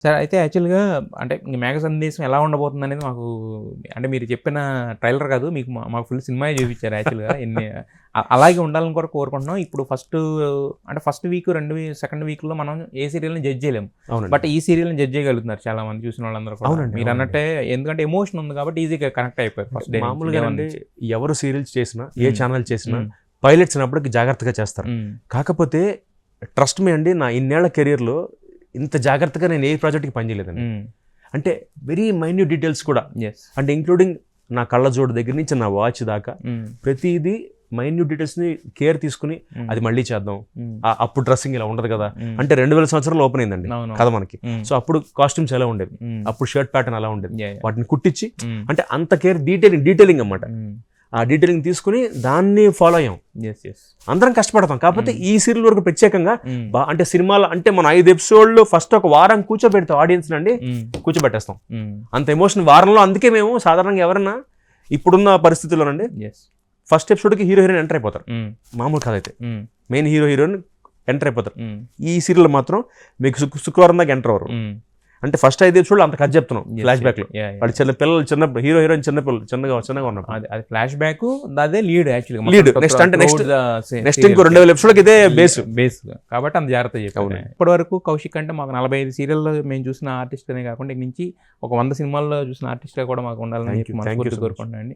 Sir అయితే యాక్చువల్‌గా అంటే మేఘ సందేశం ఎలా ఉండబోతుందనేది మాకు అంటే మీరు చెప్పిన ట్రైలర్ కాదు. మీకు మాకు ఫుల్ సినిమాయే చూపించారు యాక్చువల్‌గా. అలాగే ఉండాలని కూడా కోరుకుంటున్నాం. ఇప్పుడు ఫస్ట్ వీక్, సెకండ్ వీక్‌లో మనం ఏ సీరియల్‌ని జడ్జ్ చేయలేము. అవునండి. బట్ ఈ సీరియల్‌ని జడ్జ్ చేయగలుగుతున్నారు చాలా మంది చూసిన వాళ్ళందరూ కూడా. అవునండి, మీరన్నట్టే ఎందుకంటే ఎమోషన్ ఉంది కాబట్టి ఈజీగా కనెక్ట్ అయిపోయారు ఫస్ట్ డే. మామూలుగా అండి ఎవరు సీరియల్స్ చేసినా, ఏ ఛానల్ చేసినా పైలట్స్ అన్నప్పటికి జాగ్రత్తగా చేస్తారు. కాకపోతే ట్రస్ట్ మీ అండి, నా ఇన్నేళ్ల కెరియర్‌లో ఇంత జాగ్రత్తగా నేను ఏ ప్రాజెక్ట్కి పనిచేయలేదండి. అంటే వెరీ మైన్యూట్ డీటెయిల్స్ కూడా, అంటే ఇంక్లూడింగ్ నా కళ్ళజోడు దగ్గర నుంచి నా వాచ్ దాకా ప్రతిదీ మైన్యూట్ డీటెయిల్స్ని కేర్ తీసుకుని అది మళ్ళీ చేద్దాం. అప్పుడు డ్రెస్సింగ్ ఇలా ఉండదు కదా, అంటే 2000 సంవత్సరాలు ఓపెన్ అయిందండి కదా మనకి. సో అప్పుడు కాస్ట్యూమ్స్ ఎలా ఉండేవి, అప్పుడు షర్ట్ ప్యాటర్న్ అలా ఉండేది, వాటిని కుట్టించి అంటే అంత కేర్ డీటెయిలింగ్ అన్నమాట. ఆ డీటెయిలింగ్ తీసుకుని దాన్ని ఫాలో అయ్యాం. అందరం కష్టపడతాం. కాకపోతే ఈ సీరియల్ వరకు ప్రత్యేకంగా అంటే సినిమాలు అంటే మనం 5 ఎపిసోడ్లు ఫస్ట్ ఒక వారం కూర్చోబెడతాం ఆడియన్స్ అండి, కూర్చోబెట్టేస్తాం అంత ఎమోషన్ వారంలో. అందుకే మేము సాధారణంగా ఎవరన్నా ఇప్పుడున్న పరిస్థితుల్లోనండి ఫస్ట్ ఎపిసోడ్కి హీరో హీరోయిన్ ఎంటర్ అయిపోతారు. మామూలు కథ అయితే మెయిన్ హీరో హీరోయిన్ ఎంటర్ అయిపోతారు. ఈ సీరియల్ మాత్రం మీకు శుక్రవారం దాకా ఎంటర్ అవ్వరు. అంటే ఫస్ట్ 5 ఎపిసోడ్లు అంత కథ చెప్తున్నాం ఫ్లాష్ బ్యాక్ లో. వాడు చిన్న హీరో హీరోయిన్ చిన్నగా ఉన్నారు. అది ఫ్లాష్ బ్యాక్, అదే లీడ్ యాక్చువల్లీ. లీడ్ నెక్స్ట్ అంటే నెక్స్ట్ ఇంకో 2000 ఎపిసోడ్కి ఇదే బేస్ కాబట్టి అంత జాగ్రత్త చెప్పాను. ఇప్పటి వరకు కౌశిక్ అంటే మాకు 45 సీరియల్లో మేము చూసిన ఆర్టిస్ట్ అనే కాకుండా ఇక నుంచి ఒక 100 సినిమాల్లో చూసిన ఆర్టిస్ట్ గా కూడా మాకు ఉండాలని చెప్పి మనస్ఫూర్తిగా కోరుకుంటున్నాను అండి.